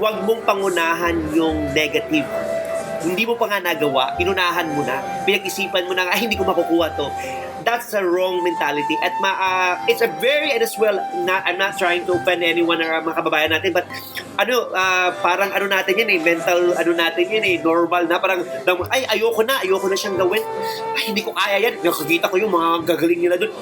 Huwag mong pangunahan yung negative. Hindi mo pa nga nagawa, inunahan mo na, pinag-isipan mo na, hindi ko makukuha to. That's a wrong mentality. At it's a very, and as well, I'm not trying to offend anyone or mga kababayan natin, but parang natin yan mental, natin yan normal na, parang, ayoko na siyang gawin. Ay, hindi ko kaya yan. Nakakita ko yung mga gagaling nila dun.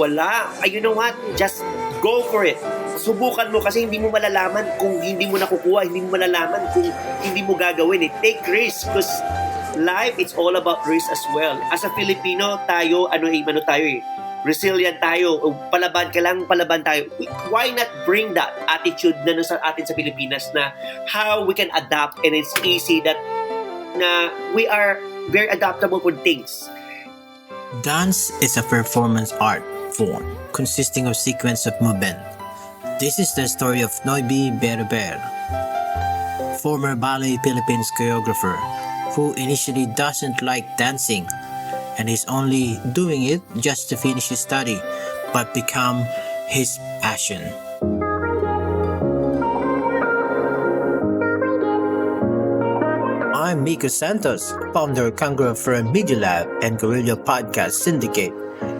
Wala. You know what? Just go for it. Subukan mo kasi hindi mo malalaman kung hindi mo nakukuha, hindi mo malalaman kung hindi mo gagawin. Take risk because life, it's all about risk as well. As a Filipino, tayo, resilient tayo. Palaban tayo. Why not bring that attitude na sa atin sa Pilipinas na how we can adapt, and it's easy that na we are very adaptable for things. Dance is a performance art form consisting of sequence of movement. This is the story of Novy Bereber, former Ballet Philippines choreographer who initially doesn't like dancing and is only doing it just to finish his study but become his passion. I'm Mica Santos, founder of Kangaroo Firm Media Lab and Guerrilla Podcast Syndicate,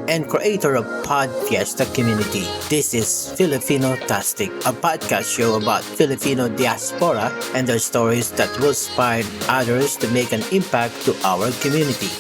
and creator of Pod Fiesta Community. This is Filipino-tastic, a podcast show about Filipino diaspora and their stories that will inspire others to make an impact to our community.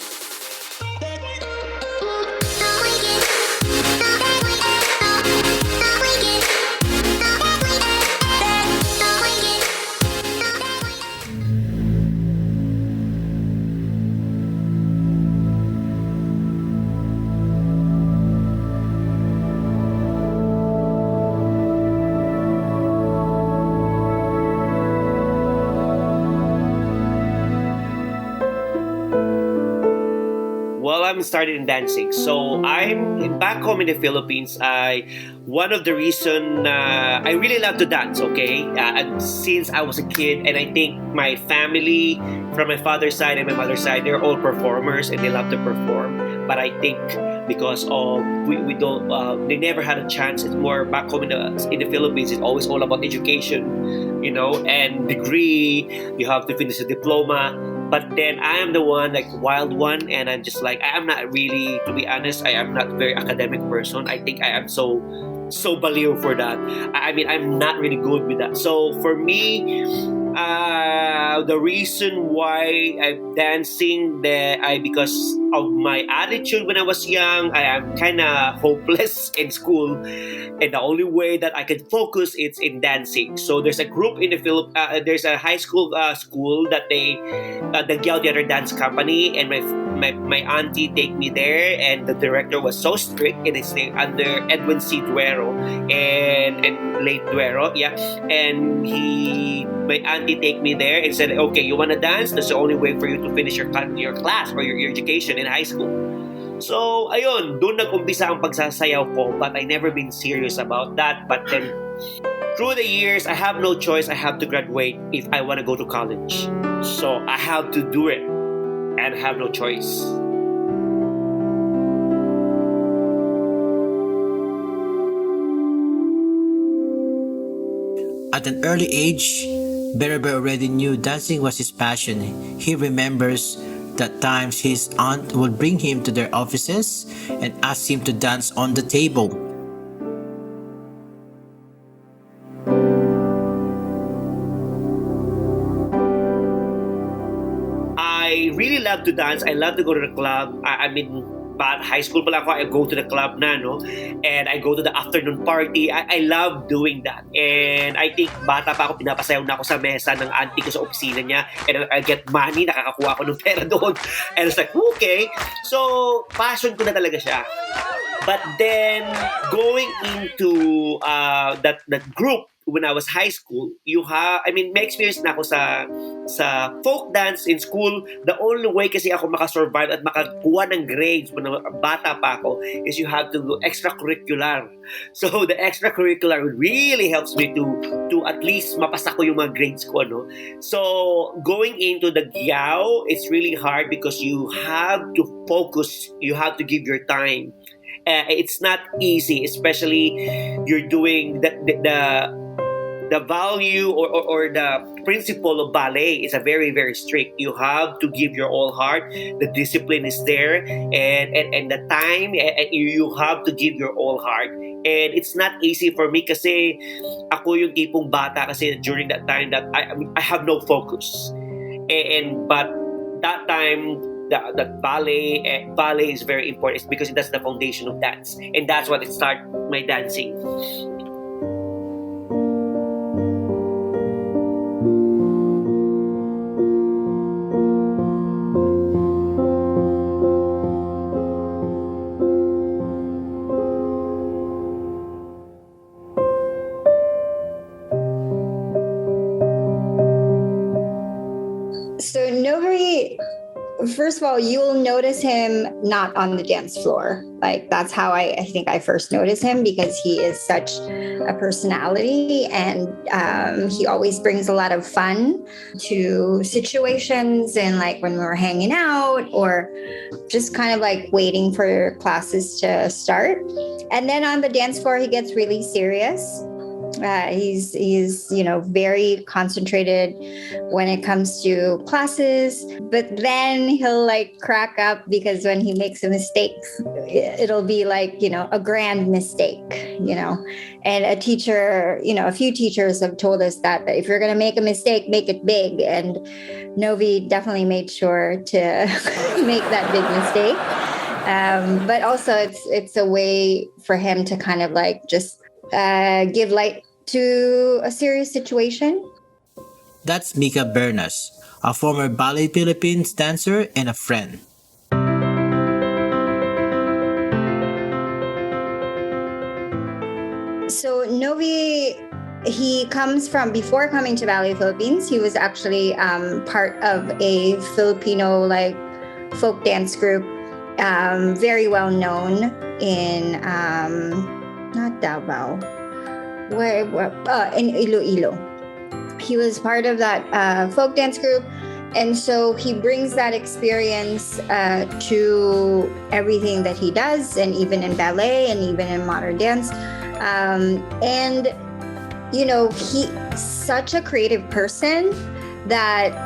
I'm started in dancing. So I'm back home in the Philippines. One of the reason I really love to dance. Okay, since I was a kid, and I think my family from my father's side and my mother's side, they're all performers and they love to perform. But I think because of we don't they never had a chance. It's more back home in the Philippines. It's always all about education, and degree. You have to finish a diploma. But then I am the one, like wild one, and I'm just like, I am not really, to be honest, I am not a very academic person. I think I am so baliw for that. I mean, I'm not really good with that. So for me, the reason why I'm dancing because of my attitude when I was young. I am kind of hopeless in school, and the only way that I can focus is in dancing. So there's a group in the there's a high school that they the Gyao Theater Dance Company, and my auntie take me there, and the director was so strict, and it's under Edwin C. Duero and late Duero, and my auntie take me there and said, okay, you want to dance? That's the only way for you to finish your class or your education in high school. So, ayun, doon nag-umpisa ang pagsasayaw ko, but I never been serious about that. But then, through the years, I have no choice. I have to graduate if I want to go to college. So, I have to do it and have no choice. At an early age, Bereber already knew dancing was his passion. He remembers that times his aunt would bring him to their offices and ask him to dance on the table. I really love to dance. I love to go to the club. But high school pala ako, I go to the club na, and I go to the afternoon party. I love doing that. And I think bata pa ako, pinapasayaw na ako sa mesa ng auntie ko sa opisina niya, and I get money, nakakakuha ako ng pera doon. And it's like, okay. So, passion ko na talaga siya. But then, going into that group when I was high school, may experience na ako sa folk dance in school. The only way kasi ako makasurvive at makakuha ng grades when bata pa ako is you have to go extracurricular. So the extracurricular really helps me to at least mapasa ko yung mga grades ko, So going into the Gyao, it's really hard because you have to focus, you have to give your time. It's not easy, especially you're doing the the value or the principle of ballet is a very, very strict. You have to give your all heart. The discipline is there, and the time, you have to give your all heart. And it's not easy for me kasi ako yung tipong bata kasi during that time that I have no focus. But that time, the ballet is very important because that's the foundation of dance, and that's what it started my dancing. So Novy, first of all, you'll notice him not on the dance floor. Like that's how I think I first noticed him, because he is such a personality, and he always brings a lot of fun to situations, and like when we were hanging out or just kind of like waiting for classes to start. And then on the dance floor, he gets really serious. He's very concentrated when it comes to classes, but then he'll like crack up because when he makes a mistake, it'll be like, a grand mistake, and a few teachers have told us that if you're going to make a mistake, make it big. And Novy definitely made sure to make that big mistake. But also it's a way for him to kind of like just give light to a serious situation. That's Mica Bernas, a former Ballet Philippines dancer and a friend. So Novy, he comes from, before coming to Ballet Philippines, he was actually part of a Filipino folk dance group, very well known in not Davao, in Iloilo. He was part of that folk dance group, and so he brings that experience to everything that he does, and even in ballet and even in modern dance. And he's such a creative person that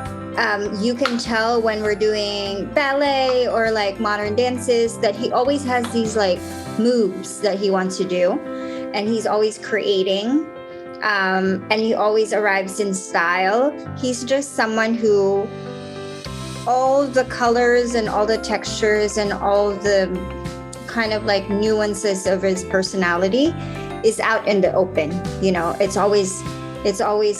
you can tell when we're doing ballet or like modern dances that he always has these like moves that he wants to do, and he's always creating, and he always arrives in style. He's just someone who all the colors and all the textures and all the kind of like nuances of his personality is out in the open. It's always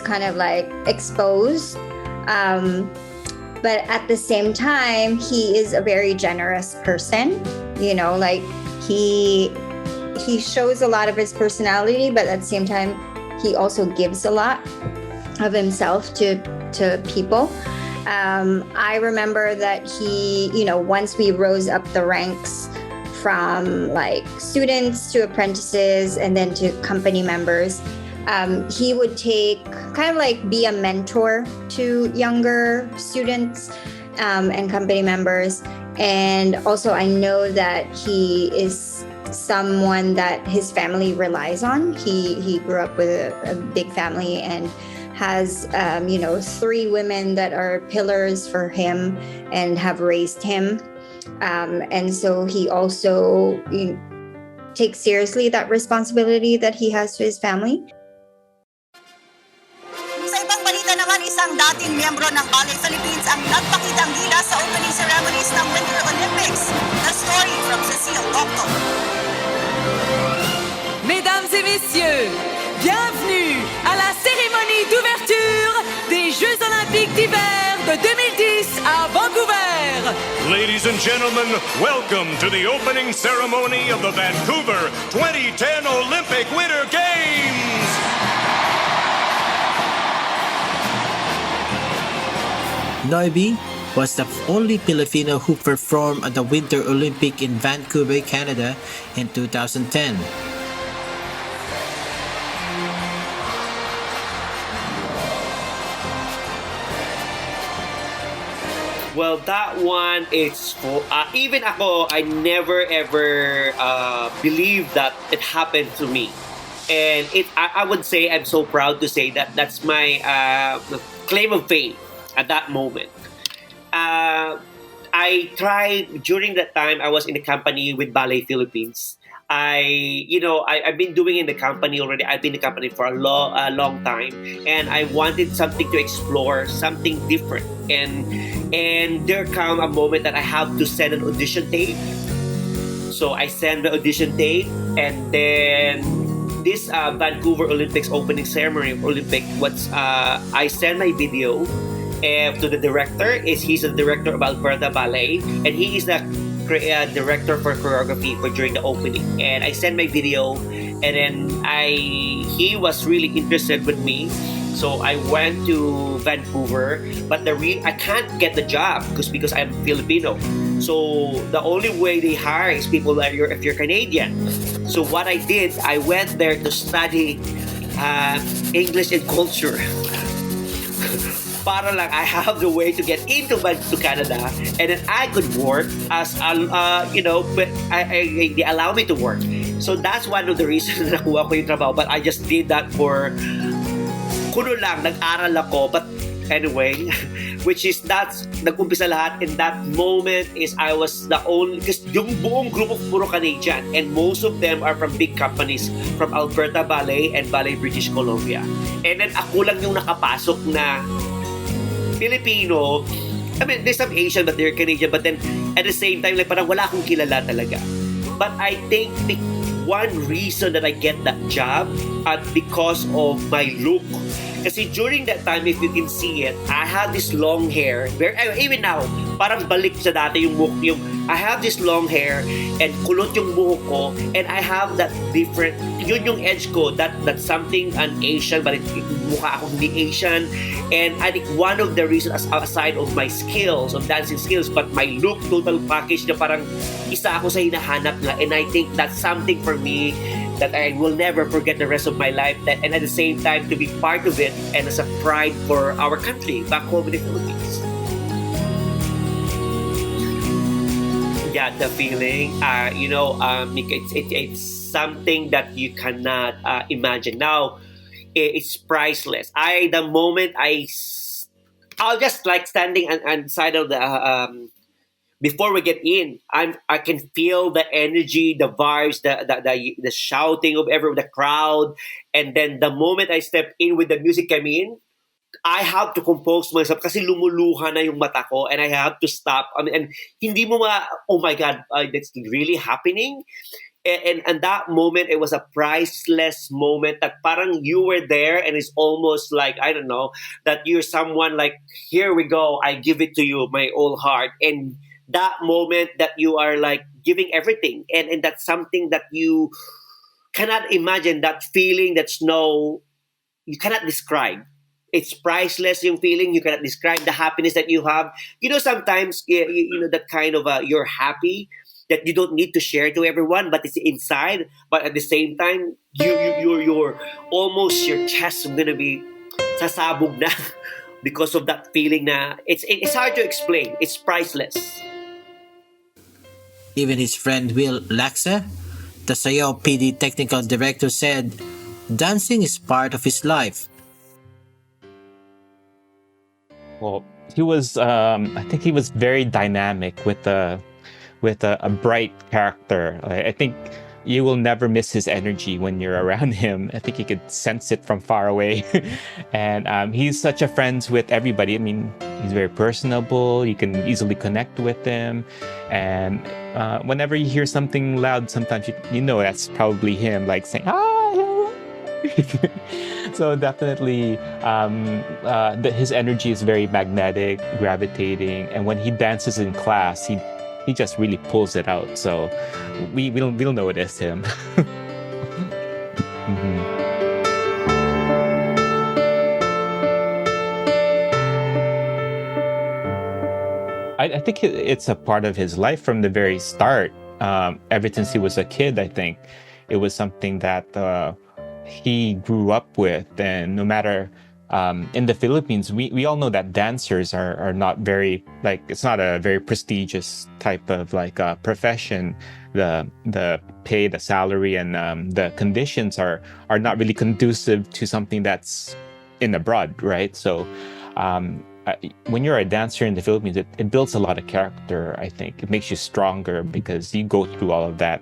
kind of like exposed, but at the same time he is a very generous person. Like he shows a lot of his personality, but at the same time he also gives a lot of himself to people. I remember that he, once we rose up the ranks from like students to apprentices and then to company members, he would kind of like be a mentor to younger students and company members. And also I know that he is someone that his family relies on. He grew up with a big family and has 3 women that are pillars for him and have raised him. And so he also takes seriously that responsibility that he has to his family. Sa ibang balita naman, isang dating miyembro ng Ballet Philippines ang nagpakitang gila sa opening ceremonies ng Winter Olympics. The story from Sayaw PD. Mesdames et messieurs, bienvenue à la cérémonie d'ouverture des Jeux Olympiques d'hiver de 2010 à Vancouver. Ladies and gentlemen, welcome to the opening ceremony of the Vancouver 2010 Olympic Winter Games. Novy was the only Filipino who performed at the Winter Olympic in Vancouver, Canada in 2010. Well, that one is for even ako. I never ever believed that it happened to me. And I would say I'm so proud to say that that's my claim of fame at that moment. Uh, I tried during that time. I was in a company with Ballet Philippines. I've been doing in the company already. I've been in the company for a long time, and I wanted something to explore, something different. And there come a moment that I have to send an audition tape. So I send the audition tape, and then this Vancouver Olympics opening ceremony of Olympic. I send my video to the director. He's the director of Alberta Ballet, and he is the director for choreography for during the opening. And I sent my video, and then he was really interested with me. So I went to Vancouver, but I can't get the job because I'm Filipino. So the only way they hire is people that if you're Canadian. So what I did, I went there to study English and culture. Para lang I have the way to get into Canada, and then I could work as but they allow me to work. So that's one of the reasons na nakuha ko yung trabaho. But I just did that for kuno lang, nag-aral ako. But anyway, which is that's nag-umpisa lahat in that moment is I was the only, because yung buong grupo puro Canadian, and most of them are from big companies from Alberta Ballet and Ballet British Columbia. And then ako lang yung nakapasok na Filipino. I mean, there's some Asian but they're Canadian, but then at the same time like parang wala akong kilala talaga. But I think the one reason that I get that job because of my look. Kasi during that time, if you can see it, I have this long hair. Even now, parang balik sa dati yung buhok. I have this long hair and kulot yung buhok ko, and I have that different, yun yung edge ko, that's something an Asian, but mukha ako hindi Asian. And I think one of the reasons, aside of my skills, of dancing skills, but my look, total package na parang isa ako sa hinahanap nga. And I think that's something for me that I will never forget the rest of my life, and at the same time to be part of it and as a pride for our country back home in the Philippines. Yeah, the feeling, Mica, it's something that you cannot imagine. Now, it's priceless. The moment I'll just like standing on side of the before we get in, I can feel the energy, the vibes, the shouting of the crowd, and then the moment I step in with the music come in, I have to compose myself kasi lumuluha na yung mata ko, and I have to stop. I mean, and hindi mo oh my God, that's really happening. And that moment, it was a priceless moment that parang you were there, and it's almost like, I don't know, that you're someone like, here we go, I give it to you, my whole heart. And that moment that you are like giving everything, and that's something that you cannot imagine, that feeling you cannot describe. It's priceless, yung feeling. You cannot describe the happiness that you have. Sometimes that kind of you're happy that you don't need to share to everyone, but it's inside. But at the same time, you're almost, your chest is gonna be sasabog na because of that feeling na it's hard to explain. It's priceless. Even his friend Will Laxa, the Sayaw PD technical director, said dancing is part of his life. Well, he was, I think he was very dynamic with a bright character. I think you will never miss his energy when you're around him. I think you could sense it from far away. And he's such a friend with everybody. I mean, he's very personable. You can easily connect with him. And whenever you hear something loud, sometimes you know that's probably him, like saying, ah! So definitely, his energy is very magnetic, gravitating. And when he dances in class, he just really pulls it out. So we'll notice him. Mm-hmm. I think it's a part of his life from the very start. Ever since he was a kid, I think it was something that he grew up with. And no matter in the Philippines, we all know that dancers are not very, like, it's not a very prestigious type of like profession. The pay, the salary, and the conditions are not really conducive to something that's in abroad, right? So when you're a dancer in the Philippines, it builds a lot of character. I think it makes you stronger because you go through all of that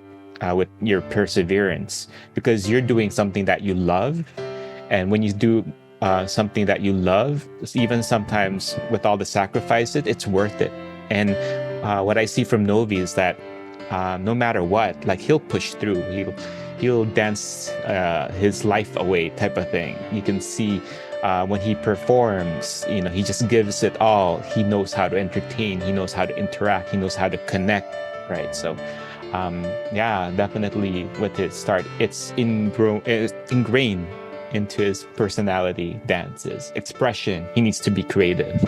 with your perseverance, because you're doing something that you love. And when you do something that you love, even sometimes with all the sacrifices, it's worth it. And what I see from Novy is that no matter what, like, he'll push through. He'll dance his life away, type of thing. You can see when he performs, he just gives it all. He knows how to entertain. He knows how to interact. He knows how to connect, right? So yeah, definitely with his start, it's ingrained into his personality, dances, expression. He needs to be creative.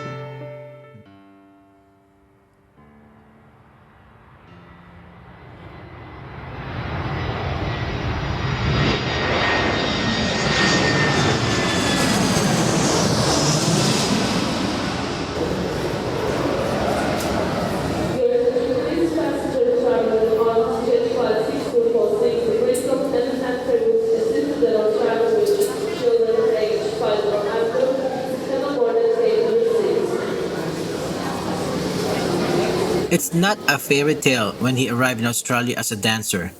It's not a fairy tale when he arrived in Australia as a dancer.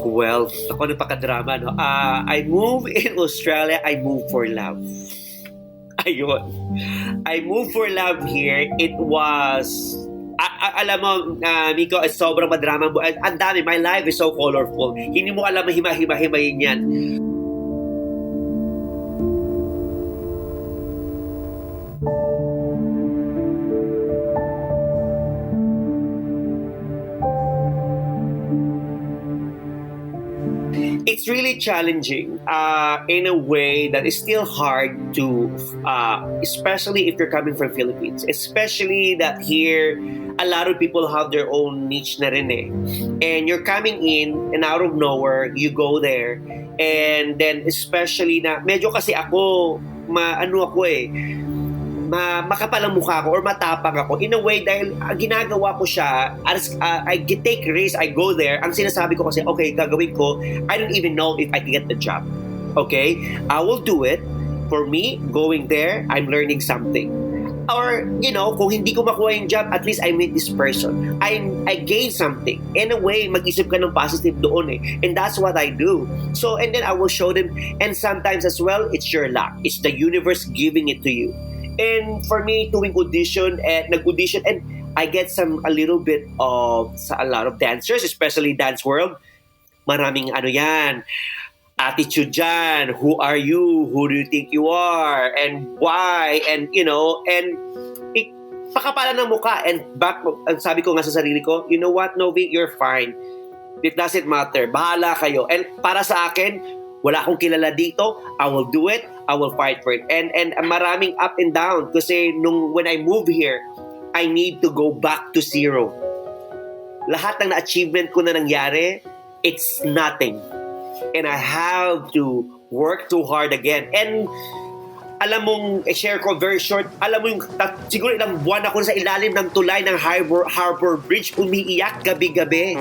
Well, ako napaka-drama, no? I move in Australia, I move for love. Ayun. I moved for love here. It was, alam mo, Mico, sobrang madrama. Ang dami. My life is so colorful. Hindi mo alam mahima-himahimayin yan. It's really challenging in a way that is still hard to, especially if you're coming from Philippines. Especially that here, a lot of people have their own niche na rin eh. And you're coming in and out of nowhere, you go there. And then especially na, medyo kasi ako, makapal ang mukha ko or matapang ako in a way dahil ginagawa ko siya as I take risk, I go there. Ang sinasabi ko kasi, okay, gagawin ko, I don't even know if I can get the job. Okay? I will do it. For me, going there, I'm learning something. Or, kung hindi ko makuha yung job, at least I meet this person. I gain something. In a way, mag-isip ka ng positive doon eh. And that's what I do. So, and then I will show them. And sometimes as well, it's your luck. It's the universe giving it to you. And for me, doing audition and nag-audition, and I get a little bit of a lot of dancers, especially dance world. Maraming yan, attitude dyan. Who are you? Who do you think you are? And why? And pakapalan ng mukha. And sabi ko nga sa sarili ko, you know what, Novy, you're fine. It doesn't matter. Bahala kayo. And para sa akin, wala akong kilala dito. I will do it. I will fight for it. And maraming up and down kasi when I move here, I need to go back to zero. Lahat ng na-achievement ko na nangyari, it's nothing. And I have to work too hard again. And alam mong, share ko very short, alam mo yung siguro ilang buwan ako sa ilalim ng tulay ng Harbor Bridge, umiiyak gabi-gabi.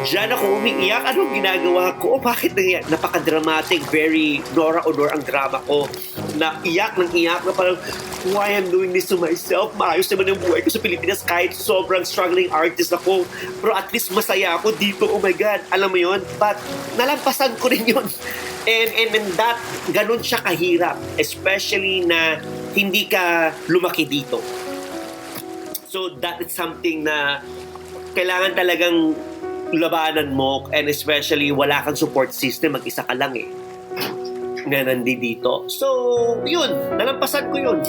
Diyan ako umiiyak. Anong ginagawa ko? Bakit nangyayari? Napaka-dramatic. Very Nora Honor ang drama ko. Iyak na parang, why I'm doing this to myself? Maayos naman ang buhay ko sa Pilipinas kahit sobrang struggling artist ako. Pero at least masaya ako dito. Oh my God. Alam mo yun? But nalampasan ko rin yun. And that, ganun siya kahirap. Especially na hindi ka lumaki dito. So that is something na kailangan talagang labanan mo, and especially wala kang support system, mag-isa ka lang na nandito. So, yun, nalampasan ko yun.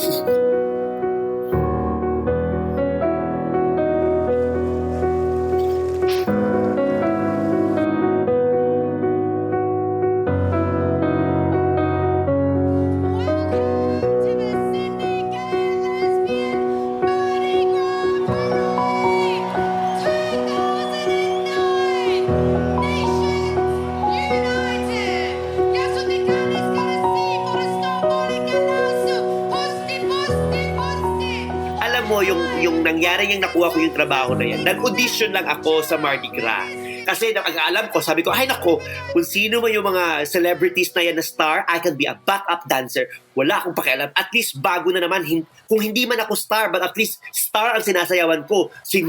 yung nangyari yung nakuha ko yung trabaho na yan, nag-audition lang ako sa Mardi Gras. Kasi alam ko, sabi ko, ay nako, kung sino man yung mga celebrities na yan na star, I can be a backup dancer. Wala akong pakialam. At least bago na naman, kung hindi man ako star, but at least star ang sinasayawan ko. Si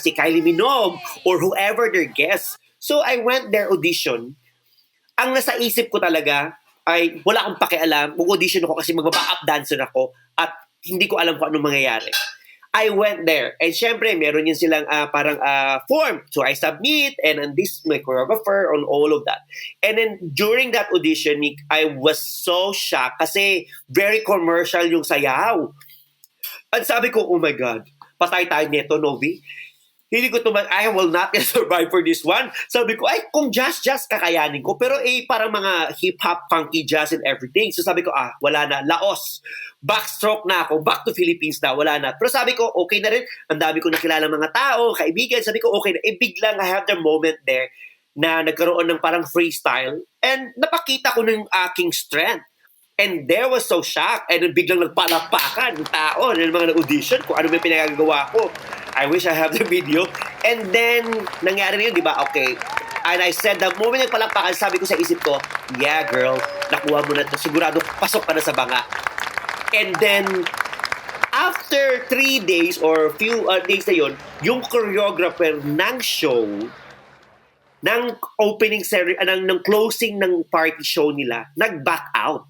Kylie Minogue or whoever their guests. So I went there audition. Ang nasa isip ko talaga ay wala akong pakialam. Mag-audition ako kasi mag-backup dancer ako at hindi ko alam kung anong mangyayari. I went there. And syempre, meron yun silang parang form. So I submit and this my choreographer on all of that. And then during that audition, Nick, I was so shocked kasi very commercial yung sayaw. At sabi ko, oh my God, patay tayo nito, Novy. Hindi ko I will not survive for this one. Sabi ko, ay, kung jazz, kakayanin ko. Pero parang mga hip-hop, funky jazz and everything. So sabi ko, wala na. Laos. Backstroke na ako. Back to Philippines na. Wala na. Pero sabi ko, okay na rin. Ang dami ko nakilala mga tao, kaibigan. Sabi ko, okay na. Biglang I have the moment there na nagkaroon ng parang freestyle. And napakita ko ng aking strength. And there was so shocked. And biglang nagpalakpakan ng tao ng mga nag-audition kung ano may pinagagawa ko. I wish I have the video. And then, nangyari na yun, di ba? Okay. And I said, the moment nagpalakpakan, sabi ko sa isip ko, yeah, girl, nakuha mo na ito. Sigurado, pasok ka na sa banga. And then, after 3 days or few days na yun, yung choreographer ng show, ng opening ceremony, ng closing ng party show nila, nag-back out.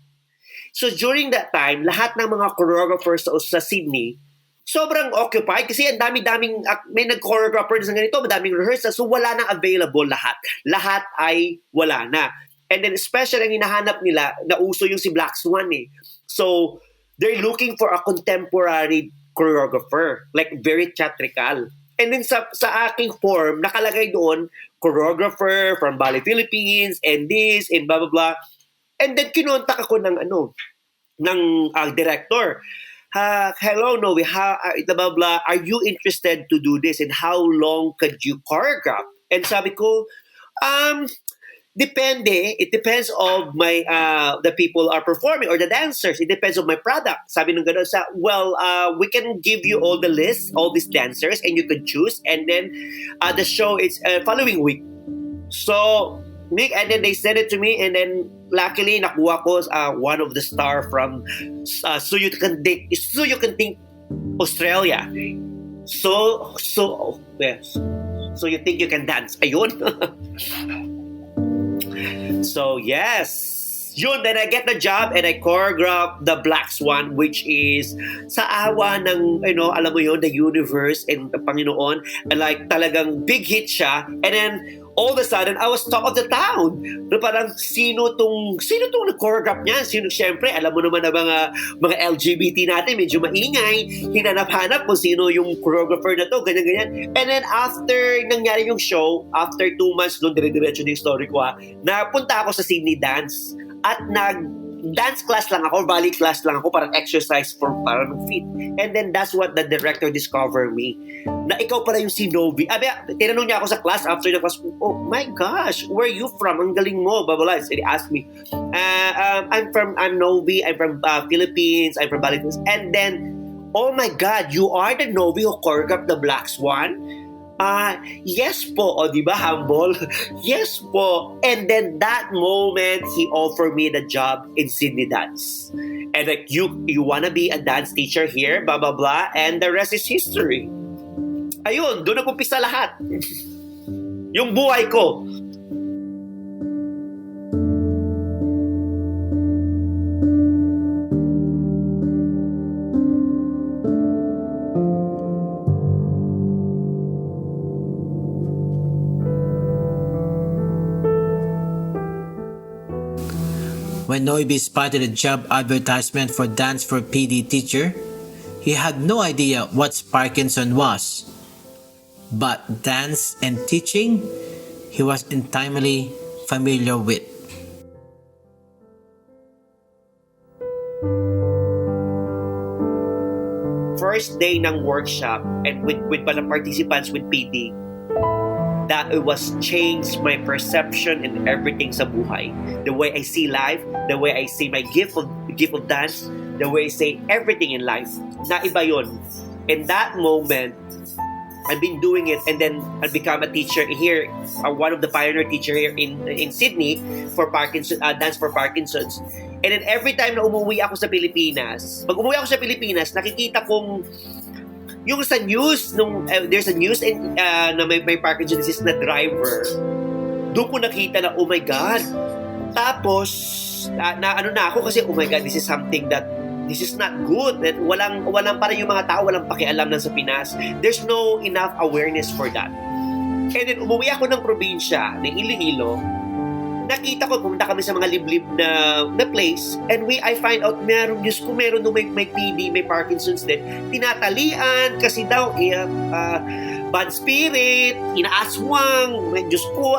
So during that time, lahat ng mga choreographers sa Sydney, sobrang occupied kasi ang dami-daming, may nag-choreographer na sa ganito, madaming rehearsal, so wala nang available lahat. Lahat ay wala na. And then especially ang hinahanap nila, nauso yung si Black Swan eh. So they're looking for a contemporary choreographer, like very theatrical. And then sa aking form, nakalagay doon, choreographer from Ballet Philippines, and this, and blah, blah, blah. And then kinontak ako ng director. Hello, Novy, blah, blah, are you interested to do this? And how long could you choreograph? And sabi ko, depende. It depends of my the people are performing or the dancers. It depends on my product. Sabi nung gano'n we can give you all the list, all these dancers, and you can choose. And then the show is following week. So, Nick, and then they sent it to me, and then luckily nakuha ko one of the star from So You Can Think Australia. So yes. So You Think You Can Dance. Ayun. So yes. Yun, then I get the job and I choreograph the Black Swan, which is sa awa ng, alam mo yun, the universe and the Panginoon. And like talagang big hit siya. And then all of a sudden, I was top of the town. No, parang sino tong nag-choreograph niya? Siyempre, alam mo naman na mga LGBT natin, medyo maingay. Hinanap-hanap kung sino yung choreographer na to, ganyan-ganyan. And then after nangyari yung show, after 2 months, doon dire-diretso na yung story ko napunta ako sa Sydney Dance. At dance class lang ako, ballet class lang ako, parang exercise for parang fit. And then that's what the director discovered me. Na ikaw pala yung si Novy. Tinanong niya ako sa class after the class, oh my gosh, where are you from? Ang galing mo, blah, blah, blah. So he asked me, I'm Novy, I'm from Philippines, I'm from Ballet Philippines. And then, oh my God, you are the Novy who choreographed the Black Swan? Yes po, o diba, humble? Yes po. And then that moment, he offered me the job in Sydney Dance. And like, you wanna be a dance teacher here, blah, blah, blah, and the rest is history. Ayun, doon nag-umpisa lahat. Yung buhay ko. When Novy spotted a job advertisement for Dance for PD teacher, he had no idea what Parkinson was. But dance and teaching, he was intimately familiar with. First day ng workshop and with pala participants with PD, that it was changed my perception and everything sa buhay. The way I see life, the way I see my gift of dance, the way I say everything in life. Na iba yun. In that moment, I've been doing it, and then I become a teacher here, one of the pioneer teacher here in Sydney for Parkinson, dance for Parkinson's. And then every time na umuwi ako sa Pilipinas, pag umuwi ako sa Pilipinas, nakikita kong yung sa news, there's a news na may Parkinson's disease na driver, doon ko nakita na, oh my God. Tapos, ano na ako kasi, oh my God, this is something that this is not good. That walang para yung mga tao, walang pakialam lang sa Pinas. There's no enough awareness for that. And then umuwi ako ng probinsya, ng Iloilo. Nakita ko, pumunta kami sa mga liblib na place, and I find out meron nung may PD, may Parkinson's din. Tinatalian kasi daw bad spirit, inaaswang, Diyos ko,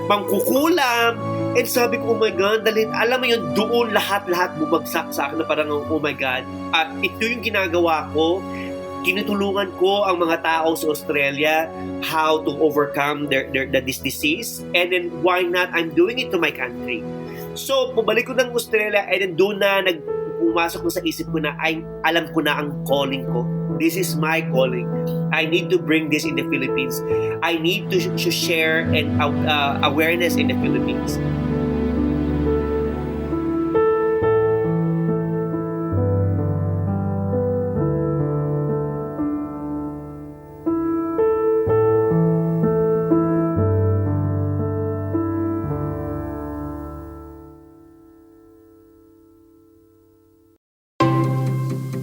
mangkukulam. And sabi ko, oh my God, alam mo yun, doon lahat bumagsak sa akin na parang, oh my God. At ito yung ginagawa ko. Tinutulungan ko ang mga tao sa Australia how to overcome this disease. And then, why not? I'm doing it to my country. So, pabalik ko ng Australia, and then doon na pumasok ko sa isip ko na alam ko na ang calling ko. This is my calling. I need to bring this in the Philippines. I need to share and awareness in the Philippines.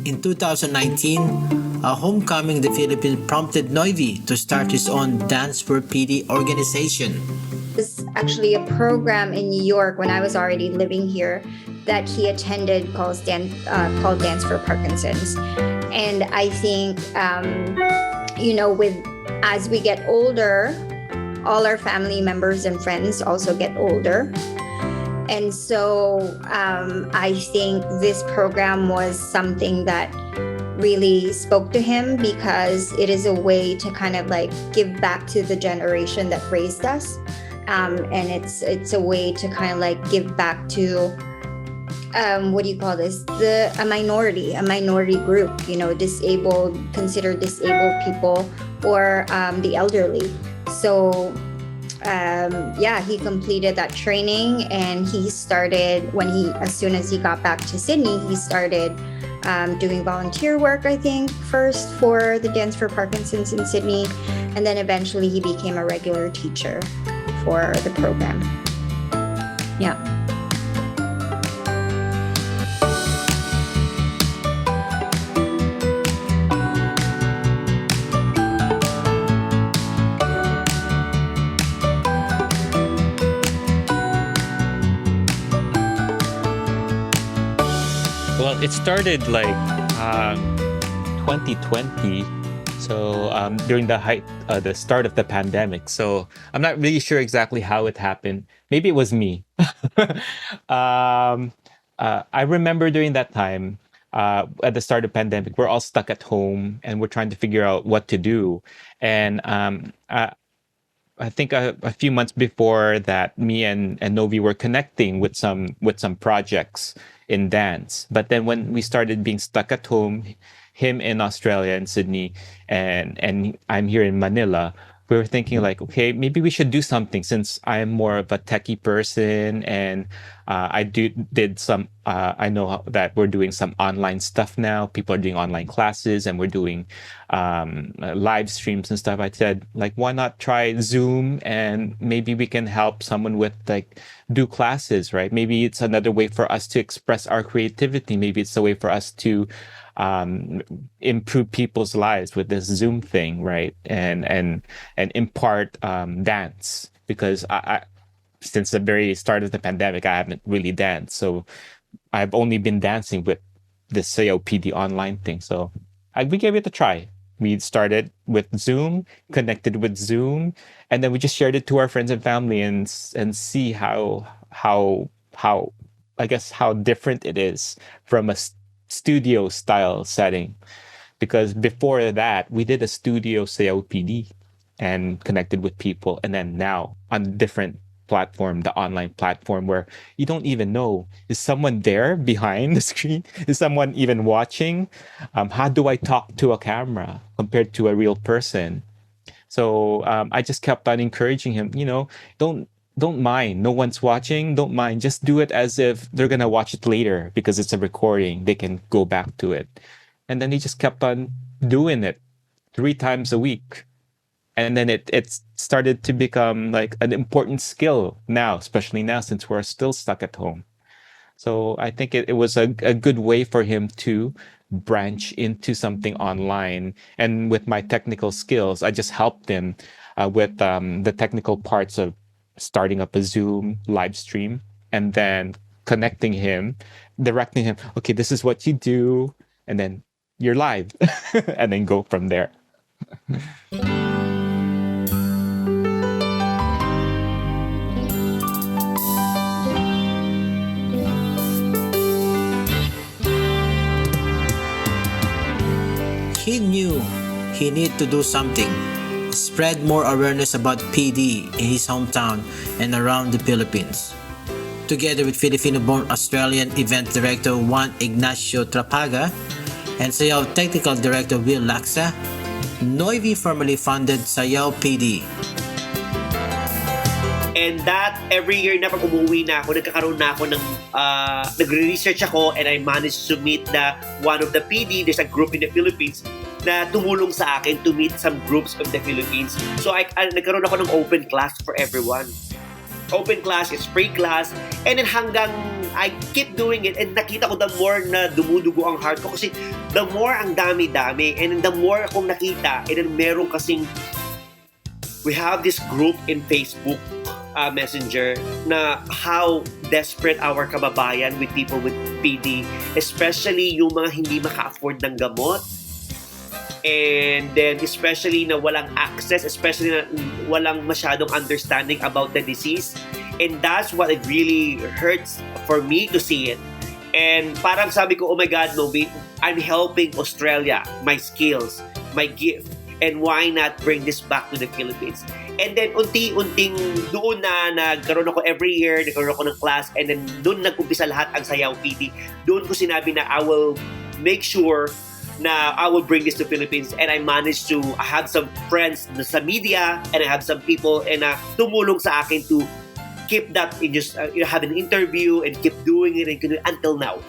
In 2019, a homecoming in the Philippines prompted Novy to start his own Dance for PD organization. Was actually a program in New York when I was already living here that he attended called Dance for Parkinson's. And I think, as we get older, all our family members and friends also get older. And so I think this program was something that really spoke to him, because it is a way to kind of like give back to the generation that raised us. And it's a way to kind of like give back to a minority group, considered disabled people, or the elderly. So he completed that training, and he started as soon as he got back to Sydney, he started doing volunteer work, I think, first for the Dance for Parkinson's in Sydney, and then eventually he became a regular teacher for the program. Yeah. Well, it started like 2020, so during the start of the pandemic. So I'm not really sure exactly how it happened. Maybe it was me. I remember during that time, at the start of the pandemic, we're all stuck at home and we're trying to figure out what to do. And I think a few months before that, me and Novy were connecting with some projects in dance. But then when we started being stuck at home, him in Australia in Sydney, and I'm here in Manila, we were thinking like, okay, maybe we should do something, since I'm more of a techie person, and I know that we're doing some online stuff now. People are doing online classes, and we're doing live streams and stuff. I said, like, why not try Zoom, and maybe we can help someone with do classes, right? Maybe it's another way for us to express our creativity. Maybe it's a way for us to improve people's lives with this Zoom thing, right? And impart dance, because I since the very start of the pandemic, I haven't really danced. So I've only been dancing with the Sayaw PD online thing. So we gave it a try. We started with Zoom, connected with Zoom, and then we just shared it to our friends and family and see how I guess how different it is from a studio style setting. Because before that, we did a studio Sayaw PD and connected with people, and then now on different platform, the online platform, where you don't even know, is someone there behind the screen? Is someone even watching? How do I talk to a camera compared to a real person? So I just kept on encouraging him, don't mind. No one's watching. Don't mind. Just do it as if they're going to watch it later because it's a recording. They can go back to it. And then he just kept on doing it 3 times a week. And then it started to become like an important skill now, especially now since we're still stuck at home. So I think it was a good way for him to branch into something online. And with my technical skills, I just helped him with the technical parts of starting up a Zoom live stream and then connecting him, directing him, okay, this is what you do. And then you're live and then go from there. He knew he needed to do something, spread more awareness about PD in his hometown and around the Philippines. Together with Filipino-born Australian event director Juan Ignacio Trapaga and Sayaw technical director Will Laxa, Novy formally founded Sayaw PD. And that, every year na pag umuwi na ako, nagkakaroon na ako ng, nagre-research ako and I managed to meet one of the PD. There's a group in the Philippines na tumulong sa akin to meet some groups of the Philippines. So nagkaroon ako ng open class for everyone. Open class is free class. And then hanggang I keep doing it and nakita ko the more na dumudugo ang heart ko kasi the more ang dami-dami and the more akong nakita and then meron kasing we have this group in Facebook Messenger na how desperate our kababayan with people with PD, especially yung mga hindi maka-afford ng gamot. And then especially na walang access, especially na walang masyadong understanding about the disease. And that's what it really hurts for me to see it. And parang sabi ko, oh my God, Novy, I'm helping Australia, my skills, my gift. And why not bring this back to the Philippines? And then unti-unting doon na nagkaroon ako every year, nagkaroon ako ng class, and then doon nag-umpisa lahat ang Sayaw PD. Doon ko sinabi na I will make sure na I will bring this to Philippines, and I managed to have some friends sa media and I have some people and tumulong sa akin to keep that in just have an interview and keep doing it until now.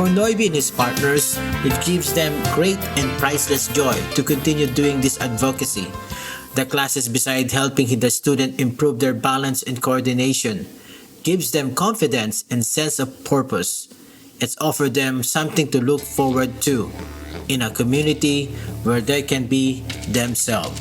For Novy and his partners, it gives them great and priceless joy to continue doing this advocacy. The classes, beside helping the student improve their balance and coordination, gives them confidence and sense of purpose. It's offered them something to look forward to in a community where they can be themselves.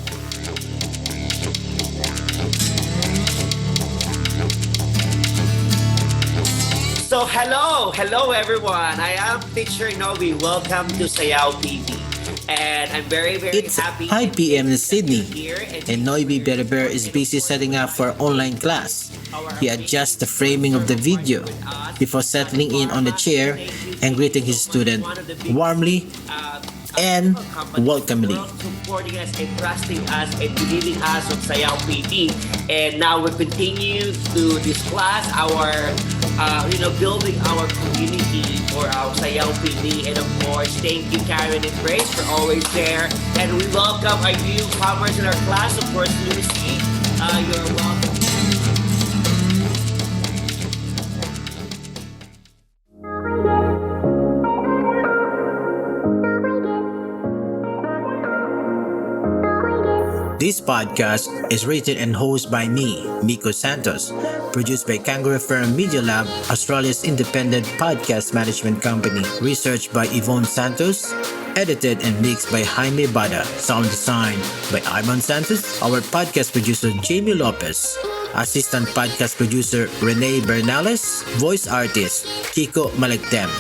So hello everyone. I am teacher Novy. Welcome to Sayaw PD. And I'm very It's happy. 5 p.m. in Sydney, here and Novy Bereber is busy setting up for online class. He adjusts the framing of the video before settling in on the chair and greeting his student warmly and welcomingly. Supporting us and trusting us and believing us on Sayaw PD. And now we continue to this class, our building our community for our Sayaw PD. And of course, thank you Karen and Grace for always there. And we welcome our newcomers in our class. Of course, Lucy, you're welcome. This podcast is written and hosted by me, Miko Santos, produced by Kangaroo Firm Media Lab, Australia's independent podcast management company, researched by Yvonne Santos, edited and mixed by Jaime Bada, sound design by Ivan Santos, our podcast producer Jamie Lopez, assistant podcast producer Renee Bernales, voice artist Kiko Malekdem.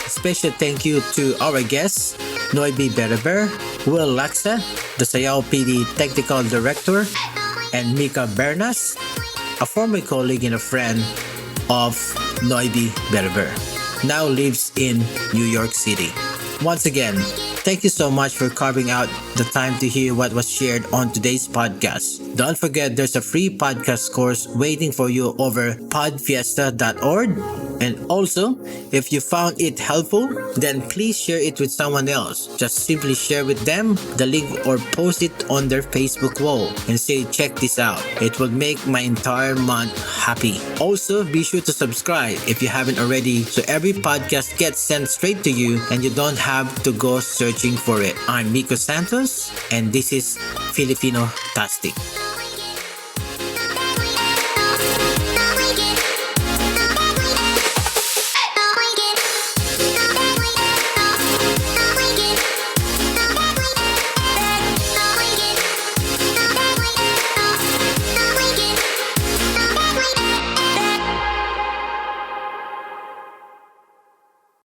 Special thank you to our guests, Novy Bereber, Will Laxa, the Sayaw PD Technical Director, and Mica Bernas, a former colleague and a friend of Novy Bereber. now lives in New York City. Once again, thank you so much for carving out the time to hear what was shared on today's podcast. Don't forget there's a free podcast course waiting for you over podfiesta.org. And also, if you found it helpful, then please share it with someone else. Just simply share with them the link or post it on their Facebook wall and say, check this out. It will make my entire month happy. Also, be sure to subscribe if you haven't already so every podcast gets sent straight to you and you don't have to go searching for it. I'm Mico Santos and this is Filipino-tastic.